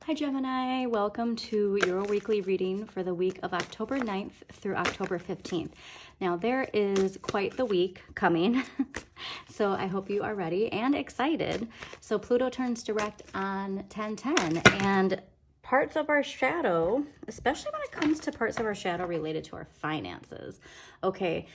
Hi Gemini, welcome to your weekly reading for the week of October 9th through October 15th. Now there is quite the week coming, so I hope you are ready and excited. So Pluto turns direct on 10/10, and parts of our shadow, especially when it comes to parts of our shadow related to our finances, okay,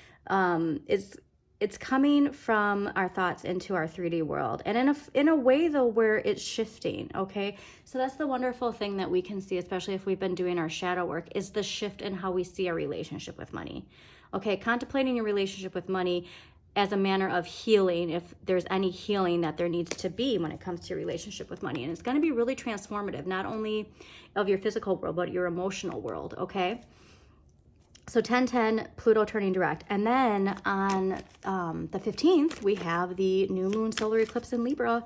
it's coming from our thoughts into our 3D world, and in a way though where it's shifting, okay? So that's the wonderful thing that we can see, especially if we've been doing our shadow work, is the shift in how we see our relationship with money. Okay, contemplating your relationship with money as a manner of healing, if there's any healing that there needs to be when it comes to your relationship with money. And it's going to be really transformative, not only of your physical world, but your emotional world, okay? So 10/10, Pluto turning direct. And then on the 15th, we have the new moon solar eclipse in Libra,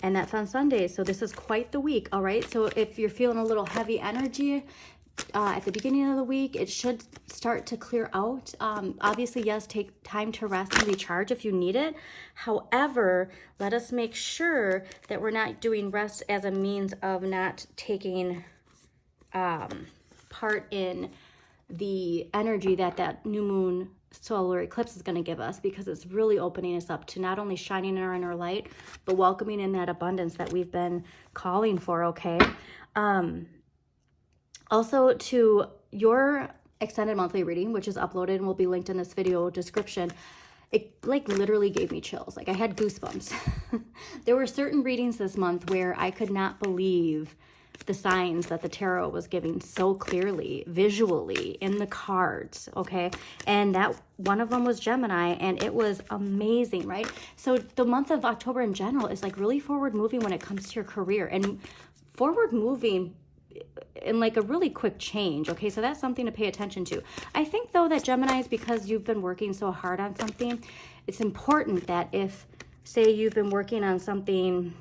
and that's on Sunday. So this is quite the week, all right? So if you're feeling a little heavy energy at the beginning of the week, it should start to clear out. Obviously, yes, take time to rest and recharge if you need it. However, let us make sure that we're not doing rest as a means of not taking part in the energy that new moon solar eclipse is going to give us, because it's really opening us up to not only shining in our inner light, but welcoming in that abundance that we've been calling for, okay? Also, to your extended monthly reading, which is uploaded and will be linked in this video description, it like literally gave me chills. Like I had goosebumps. There were certain readings this month where I could not believe the signs that the tarot was giving so clearly, visually, in the cards, okay? And that one of them was Gemini, and it was amazing, right? So the month of October in general is like really forward moving when it comes to your career, and forward moving in like a really quick change, okay? So that's something to pay attention to. I think though that Geminis, because you've been working so hard on something, it's important that if, say, you've been working on something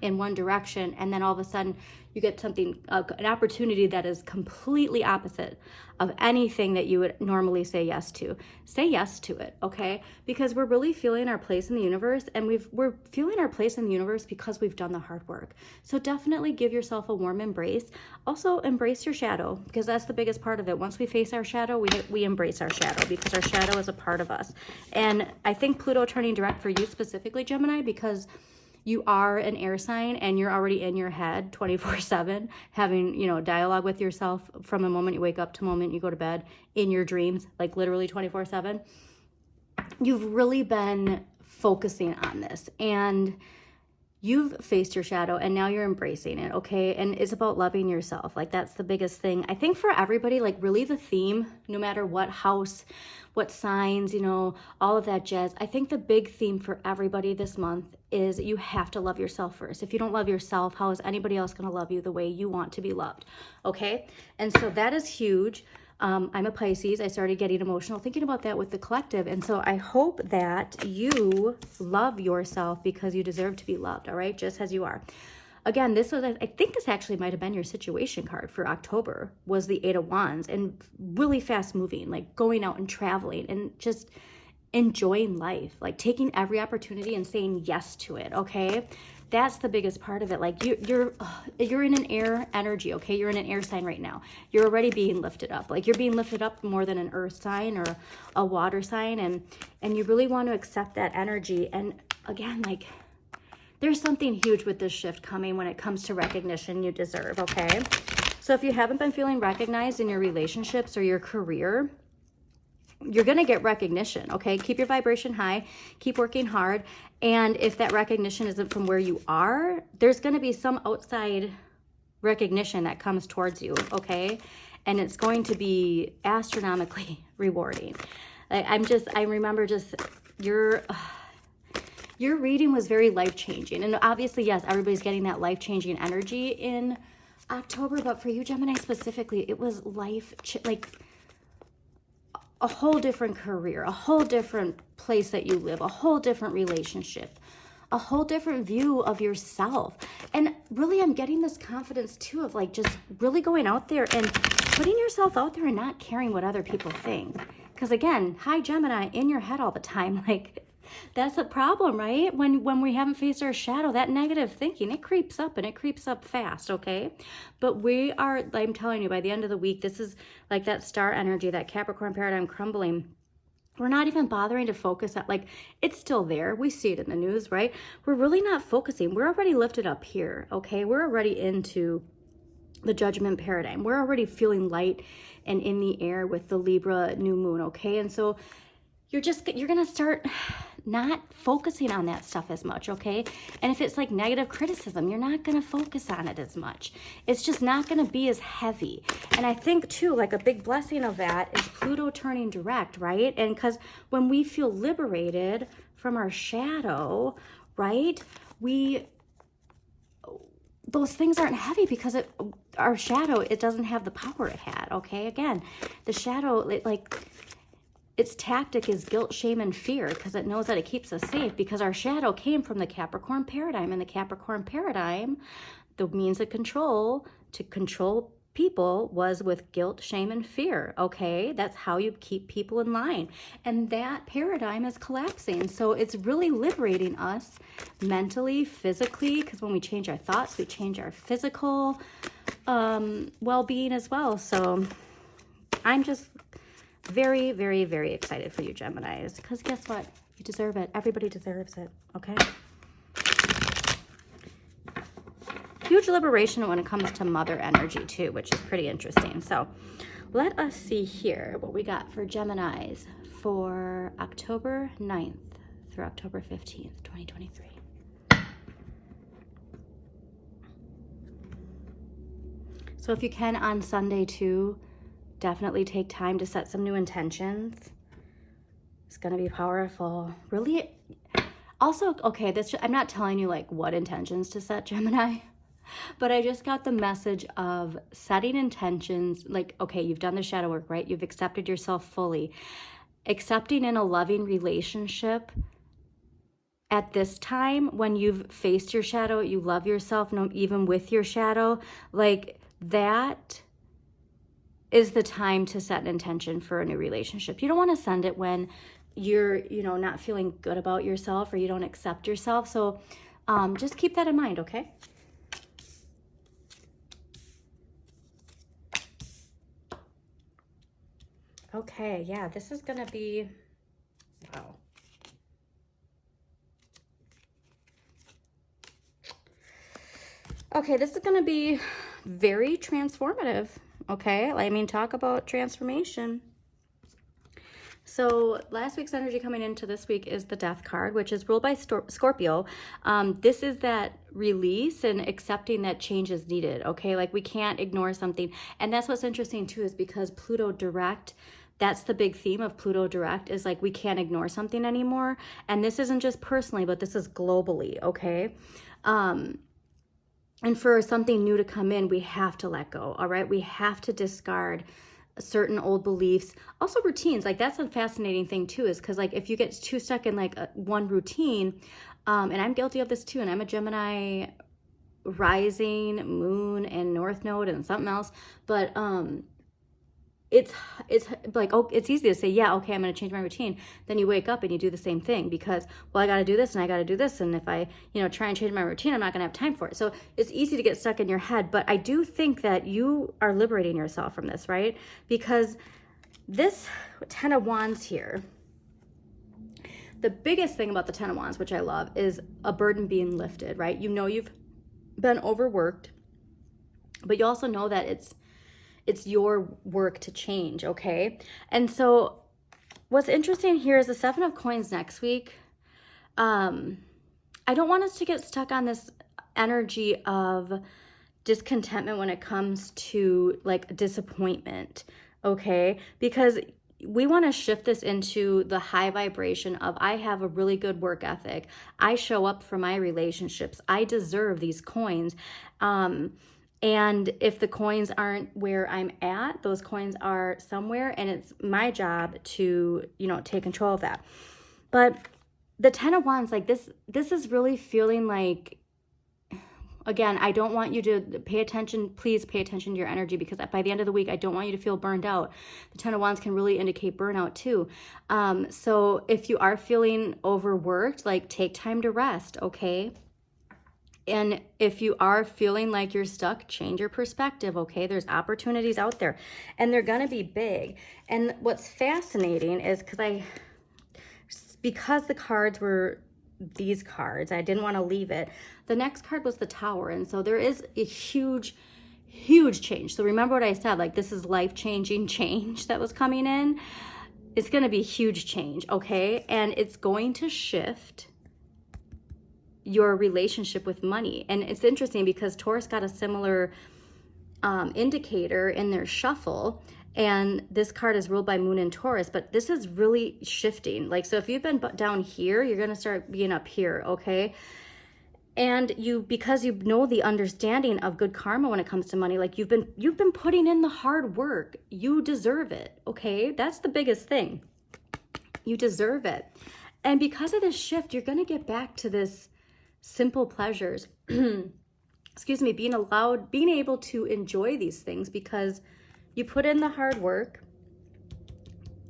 in one direction, and then all of a sudden you get something, an opportunity that is completely opposite of anything that you would normally say yes to. Say yes to it, okay? Because we're really feeling our place in the universe, and we're feeling our place in the universe because we've done the hard work. So definitely give yourself a warm embrace. Also embrace your shadow, because that's the biggest part of it. Once we face our shadow, we embrace our shadow, because our shadow is a part of us. And I think Pluto turning direct for you specifically, Gemini, because you are an air sign and you're already in your head 24/7, having, dialogue with yourself from the moment you wake up to the moment you go to bed, in your dreams, like literally 24/7. You've really been focusing on this, and you've faced your shadow, and now you're embracing it, okay? And it's about loving yourself. Like that's the biggest thing. I think for everybody, like really the theme, no matter what house, what signs, all of that jazz, I think the big theme for everybody this month is you have to love yourself first. If you don't love yourself, how is anybody else going to love you the way you want to be loved, okay? And so that is huge. I'm a Pisces. I started getting emotional thinking about that with the collective. And so I hope that you love yourself, because you deserve to be loved, all right? Just as you are. Again, I think this actually might have been your situation card for October, was the 8 of Wands, and really fast moving, like going out and traveling and just enjoying life, like taking every opportunity and saying yes to it, okay? That's the biggest part of it. Like you're in an air energy, okay? You're in an air sign right now. You're already being lifted up. Like you're being lifted up more than an earth sign or a water sign, and you really want to accept that energy. And again, like there's something huge with this shift coming when it comes to recognition you deserve, okay? So if you haven't been feeling recognized in your relationships or your career, you're going to get recognition, okay? Keep your vibration high, keep working hard. And if that recognition isn't from where you are, there's going to be some outside recognition that comes towards you, okay? And it's going to be astronomically rewarding. I remember just your reading was very life-changing. And obviously, yes, everybody's getting that life-changing energy in October, but for you, Gemini, specifically, it was like a whole different career, a whole different place that you live, a whole different relationship, a whole different view of yourself. And really, I'm getting this confidence too of like just really going out there and putting yourself out there and not caring what other people think. Because again, hi Gemini, in your head all the time, like That's a problem, right? When we haven't faced our shadow, that negative thinking, it creeps up, and it creeps up fast, okay? But we are, I'm telling you, by the end of the week, this is like that star energy, that Capricorn paradigm crumbling. We're not even bothering to focus at, like, it's still there. We see it in the news, right? We're really not focusing. We're already lifted up here, okay? We're already into the judgment paradigm. We're already feeling light and in the air with the Libra new moon, okay? And so you're going to start not focusing on that stuff as much, okay? And if it's like negative criticism, you're not going to focus on it as much. It's just not going to be as heavy. And I think too, like a big blessing of that is Pluto turning direct, right? And because when we feel liberated from our shadow, right, those things aren't heavy because our shadow, it doesn't have the power it had, okay? Again, the shadow, its tactic is guilt, shame, and fear because it knows that it keeps us safe because our shadow came from the Capricorn paradigm. And the Capricorn paradigm, the means of control to control people was with guilt, shame, and fear, okay? That's how you keep people in line. And that paradigm is collapsing. So it's really liberating us mentally, physically, because when we change our thoughts, we change our physical well-being as well. So I'm just very, very, very excited for you, Geminis, because guess what? You deserve it. Everybody deserves it, okay? Huge liberation when it comes to mother energy too, which is pretty interesting. So let us see here what we got for Geminis for October 9th through October 15th, 2023. So if you can on Sunday too, definitely take time to set some new intentions. It's going to be powerful. Really, also, okay, I'm not telling you like what intentions to set, Gemini, but I just got the message of setting intentions. Like, okay, you've done the shadow work, right? You've accepted yourself fully. Accepting in a loving relationship at this time when you've faced your shadow, you love yourself, no, even with your shadow, like that is the time to set an intention for a new relationship. You don't want to send it when you're, not feeling good about yourself or you don't accept yourself. So just keep that in mind, okay? Okay, yeah, this is going to be, wow. Okay, this is going to be very transformative. Okay, I mean, talk about transformation. So last week's energy coming into this week is the Death card, which is ruled by Scorpio. This is that release and accepting that change is needed, okay? Like we can't ignore something. And that's what's interesting too, is because Pluto direct, that's the big theme of Pluto direct, is like we can't ignore something anymore. And this isn't just personally, but this is globally, okay? And for something new to come in, we have to let go, all right? We have to discard certain old beliefs. Also routines, like that's a fascinating thing too, is because like if you get too stuck in like one routine, and I'm guilty of this too, and I'm a Gemini rising, moon, and north node and something else, but it's like, oh, it's easy to say, yeah, okay, I'm going to change my routine. Then you wake up and you do the same thing because, well, I got to do this and I got to do this. And if I, try and change my routine, I'm not going to have time for it. So it's easy to get stuck in your head. But I do think that you are liberating yourself from this, right? Because this 10 of Wands here, the biggest thing about the 10 of Wands, which I love, is a burden being lifted, right? You've been overworked, but you also know that it's your work to change, okay? And so what's interesting here is the 7 of Coins next week. I don't want us to get stuck on this energy of discontentment when it comes to like disappointment, okay? Because we want to shift this into the high vibration of I have a really good work ethic. I show up for my relationships. I deserve these coins. And if the coins aren't where I'm at, those coins are somewhere, and it's my job to, take control of that. But the 10 of Wands, like this is really feeling like, Again, I don't want you to pay attention. Please pay attention to your energy, because by the end of the week, I don't want you to feel burned out. The 10 of Wands can really indicate burnout too. So if you are feeling overworked, like take time to rest, okay? And if you are feeling like you're stuck, change your perspective, okay? There's opportunities out there, and they're gonna be big. And what's fascinating is because the cards were these cards, I didn't want to leave it. The next card was the Tower, and so there is a huge change. So remember what I said, like this is life-changing change that was coming in. It's going to be huge change, okay? And it's going to shift your relationship with money. And it's interesting because Taurus got a similar indicator in their shuffle, and this card is ruled by Moon and Taurus, but this is really shifting. Like, so if you've been down here, you're going to start being up here, okay? And because you know the understanding of good karma when it comes to money, like you've been putting in the hard work. You deserve it, okay? That's the biggest thing. You deserve it. And because of this shift, you're going to get back to this simple pleasures. Excuse me, being able to enjoy these things because you put in the hard work,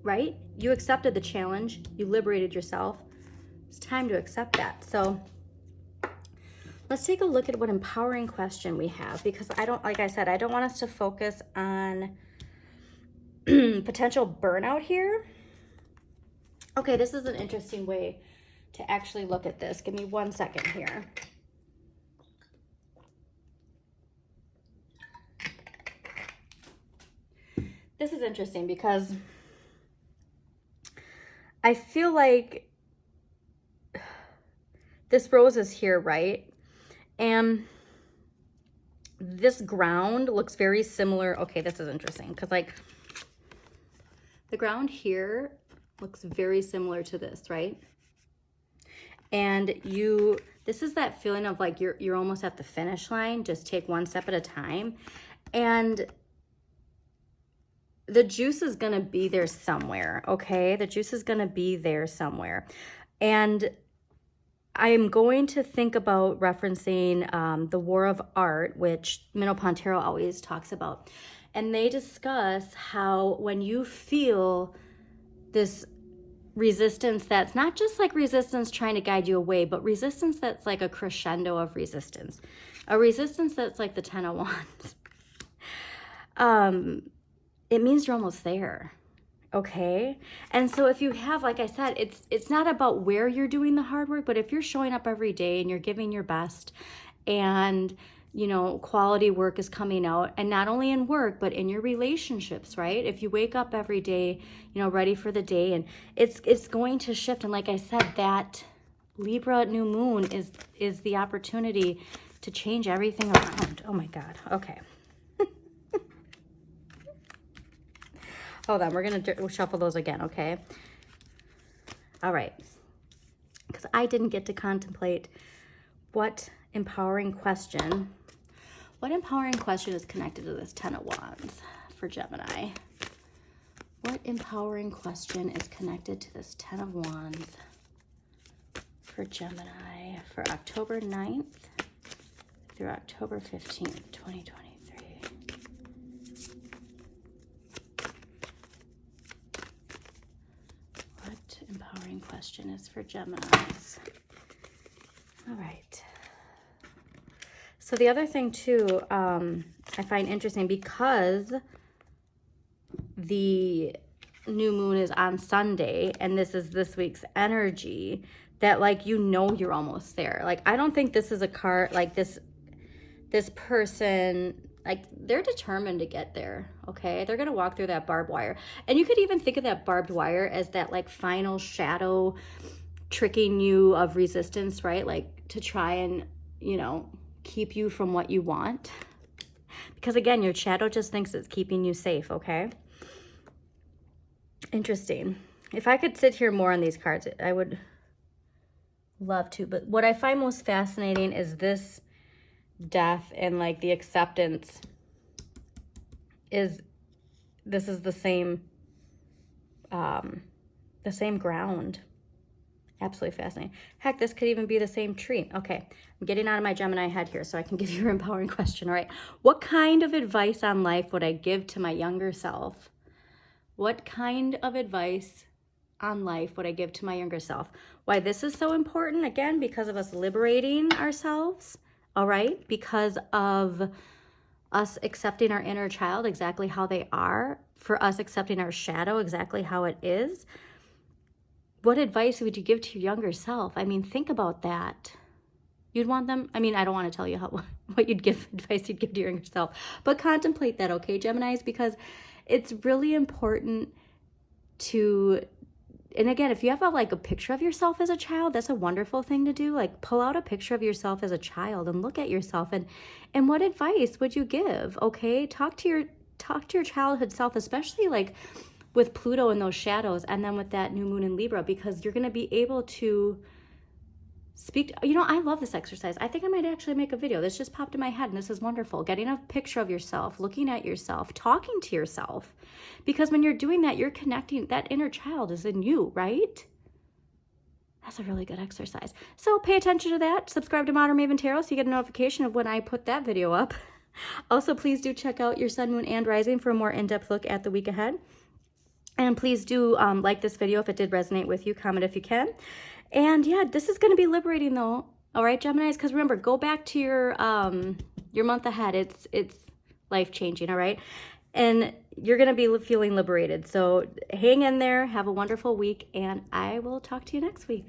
right? You accepted the challenge. You liberated yourself. It's time to accept that. So let's take a look at what empowering question we have, because like I said, I don't want us to focus on potential burnout here. Okay, this is an interesting way to actually look at this. Give me 1 second here. This is interesting because I feel like this rose is here, right? And this ground looks very similar. Okay, this is interesting because like the ground here looks very similar to this, right? And this is that feeling of like you're almost at the finish line. Just take one step at a time. And the juice is going to be there somewhere, okay? The juice is going to be there somewhere. And I'm going to think about referencing the War of Art, which Mino Pontero always talks about. And they discuss how when you feel this resistance that's not just like resistance trying to guide you away, but resistance that's like a crescendo of resistance. A resistance that's like the 10 of Wands. It means you're almost there, okay? And so if you have, like I said, it's not about where you're doing the hard work, but if you're showing up every day and you're giving your best and, you know, quality work is coming out, and not only in work, but in your relationships, right? If you wake up every day, you know, ready for the day, and it's going to shift. And like I said, that Libra new moon is the opportunity to change everything around. Oh my God, okay. Hold on, we'll shuffle those again, okay? All right. Because I didn't get to contemplate what empowering question is connected to this 10 of Wands for Gemini. What empowering question is connected to this 10 of Wands for Gemini for October 9th through October 15th, 2023? Empowering question is for Geminis. All right. So the other thing too, I find interesting because the new moon is on Sunday and this is this week's energy, that like, you know, you're almost there. Like, I don't think this is a card like this person, like they're determined to get there, okay? They're going to walk through that barbed wire. And you could even think of that barbed wire as that like final shadow tricking you of resistance, right? Like to try and, you know, keep you from what you want. Because again, your shadow just thinks it's keeping you safe, okay? Interesting. If I could sit here more on these cards, I would love to. But what I find most fascinating is this death and like the acceptance is the same ground. Absolutely fascinating. Heck, this could even be the same tree. Okay, I'm getting out of my Gemini head here so I can give you your empowering question. All right, what kind of advice on life would I give to my younger self? What kind of advice on life would I give to my younger self? Why this is so important, again, because of us liberating ourselves, all right? Because of us accepting our inner child exactly how they are, for us accepting our shadow exactly how it is. What advice would you give to your younger self? I mean, think about that. You'd want them, I mean, I don't want to tell you what you'd give, advice you'd give to your younger self, but contemplate that, okay, Geminis, because it's really important to, and again, if you have like a picture of yourself as a child, that's a wonderful thing to do. Like pull out a picture of yourself as a child and look at yourself and what advice would you give? Okay, talk to your childhood self, especially like with Pluto and those shadows, and then with that new moon in Libra, because you're going to be able to speak. I love this exercise. I think I might actually make a video. This just popped in my head, and this is wonderful. Getting a picture of yourself, looking at yourself, talking to yourself, because when you're doing that, you're connecting. That inner child is in you, right? That's a really good exercise. So pay attention to that. Subscribe to Modern Maven Tarot so you get a notification of when I put that video up. Also, please do check out your Sun, Moon, and Rising for a more in-depth look at the week ahead. And please do like this video if it did resonate with you. Comment if you can. And yeah, this is going to be liberating though. All right, Geminis, because remember, go back to your month ahead. It's life-changing, all right? And you're going to be feeling liberated. So hang in there. Have a wonderful week, and I will talk to you next week.